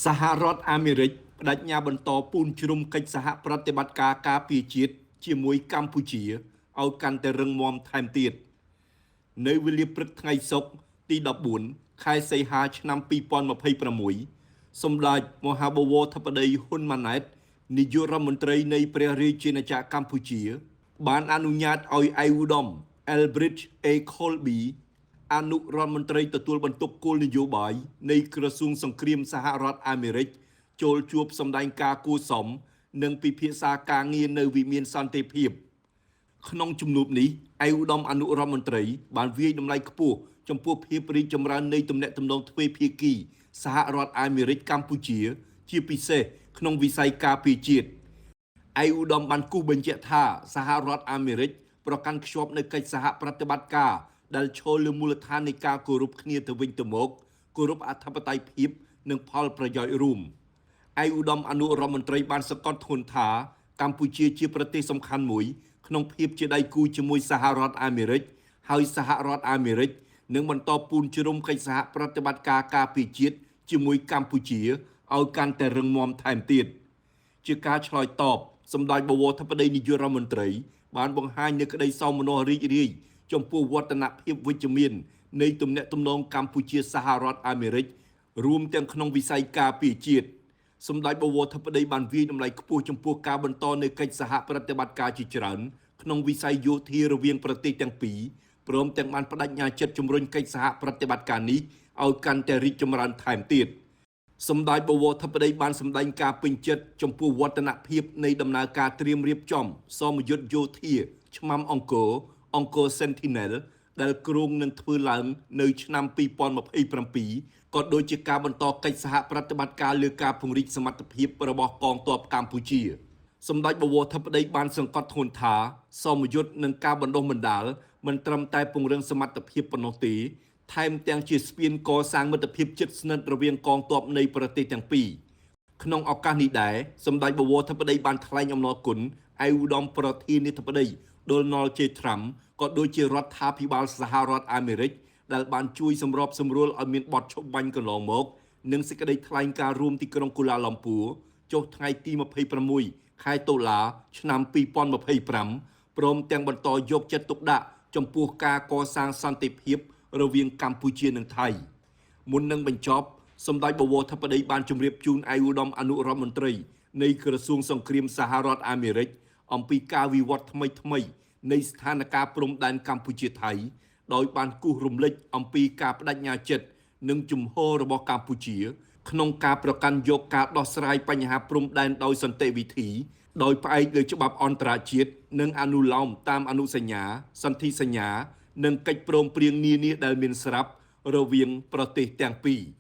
សហរដ្ឋអាមេរិកបដិញ្ញាបន្តពូនជ្រុំកិច្ចសហប្រតិបត្តិការការពារជាតិជាមួយកម្ពុជាឲ្យកាន់តែរឹងមាំថែមទៀតនៅវេលាព្រឹកថ្ងៃសុក្រទី14ខែសីហាឆ្នាំ2026សម្ដេចមហាបវរធិបតីហ៊ុនម៉ាណែតនាយករដ្ឋមន្ត្រីនៃព្រះរាជាណាចក្រកម្ពុជាបានអនុញ្ញាតឲ្យឯកឧត្តម Elbridge A. Colby អនុរដ្ឋមន្ត្រីទទួលបន្ទុកគោលនយោបាយនៃក្រសួងសង្គ្រាមសហរដ្ឋអាមេរិកចូលជួបសម្ដែងការគួរសមនិងពិភាក្សាការងារនៅវិមានសន្តិភាពក្នុងជំនួបនេះឯកឧត្តមអនុរដ្ឋមន្ត្រីបានវាយតម្លៃខ្ពស់ចំពោះភាពរីកចម្រើននៃទំនាក់ទំនងទ្វេភាគីសហរដ្ឋអាមេរិកកម្ពុជាជាពិសេសក្នុងវិស័យការពារជាតិឯកឧត្តមបានគូសបញ្ជាក់ថាសហរដ្ឋអាមេរិកប្រកាន់ខ្ជាប់នូវកិច្ចសហប្រតិបត្តិការដែលឈលលើមូលដ្ឋាននៃការគោរពគ្នាទៅវិញទៅមកគោរពអធិបតេយ្យភាពនិងផលប្រយោជន៍រួមឯកឧត្តមអនុរដ្ឋមន្ត្រីបានសង្កត់ធ្ងន់ថាកម្ពុជាជាប្រទេសសំខាន់មួយក្នុងភាពជាដៃគូជាមួយសហរដ្ឋអាមេរិកហើយសហរដ្ឋអាមេរិកនឹងបន្តពូនជ្រុំកិច្ចសហប្រតិបត្តិការការពារជាតិជាមួយកម្ពុជាឲ្យកាន់តែរឹងមាំថែមទៀតជាការឆ្លើយតបសម្ដេចបវរធិបតីនាយករដ្ឋមន្ត្រីបានបង្ហាញនូវក្តីសោមនស្សរីករាយចំពោះវឌ្ឍនភាពវិជ្ជមាននៃទំនាក់ទំនងកម្ពុជាសហរដ្ឋអាមេរិករួមទាំងក្នុងវិស័យការពារជាតិសម្ដេចបវរធិបតីបានវាយតម្លៃខ្ពស់ចំពោះការបន្តនៃកិច្ចសហប្រតិបត្តិការជាច្រើនក្នុងវិស័យយោធារវាងប្រទេសទាំងពីរព្រមទាំងបានបដិញ្ញាចិត្តជំរុញកិច្ចសហប្រតិបត្តិការនេះឲ្យកាន់តែរីកចម្រើនថែមទៀតសម្ដេចបវរធិបតីបានសម្ដែងការពេញចិត្តចំពោះវឌ្ឍនភាពនៃដំណើរការត្រៀមរៀបចំសមយុទ្ធយោធាឆ្មាំអង្គរ Sentinel ដែលគ្រោងនឹងធ្វើឡើងនៅឆ្នាំ2027ក៏ដូចជាការបន្តកិច្ចសហប្រតិបត្តិការលើការពង្រីកសមត្ថភាពរបស់កងទ័ពកម្ពុជាសម្ដេចបវរធិបតីបានសង្កត់ធ្ងន់ថាសមយុទ្ធនិងការបណ្ដុះបណ្ដាលមិនត្រឹមតែពង្រឹងសមត្ថភាពប៉ុណ្ណោះទេថែមទាំងជាស្ពានកសាងមិត្តភាពជិតស្និទ្ធរវាងកងទ័ពនៃប្រទេសទាំងពីរក្នុងឱកាសនេះដែរសម្ដេចបវរធិបតីបានថ្លែងអំណរគុណឯកឧត្តមប្រធានាធិបតី Donald J. Trump ក៏ដូចជារដ្ឋាភិបាលសហរដ្ឋអាមេរិកដែលបានជួយសម្របសម្រួលឲ្យមានបទឈប់បាញ់កន្លងមកនិងសេចក្តីថ្លែងការណ៍រួមទីក្រុងកូឡាឡាំពូចុះថ្ងៃទី26ខែតុលាឆ្នាំ2025ព្រមទាំងបន្តយកចិត្តទុកដាក់ចំពោះការកសាងសន្តិភាពរវាងកម្ពុជានិងថៃមុននឹងបញ្ចប់សម្ដេចបវរធិបតីបានជម្រាបជូនឯកឧត្តមអនុរដ្ឋមន្ត្រីនៃក្រសួងសង្គ្រាមសហរដ្ឋអាមេរិកអំពីការវិវត្តថ្មីនៃស្ថានភាពព្រំដែនកម្ពុជាថៃដោយបានគូសរំលេចអំពីការបដិញ្ញាចិត្តនិងជំហររបស់កម្ពុជាក្នុងការប្រកាន់យកការដោះស្រាយបញ្ហាព្រំដែនដោយសន្តិវិធីដោយផ្អែកលើច្បាប់អន្តរជាតិនិងអនុលោមតាមអនុសញ្ញាសន្ធិសញ្ញានិងកិច្ចព្រមព្រៀងនានាដែលមានស្រាប់រវាងប្រទេសទាំងពីរ។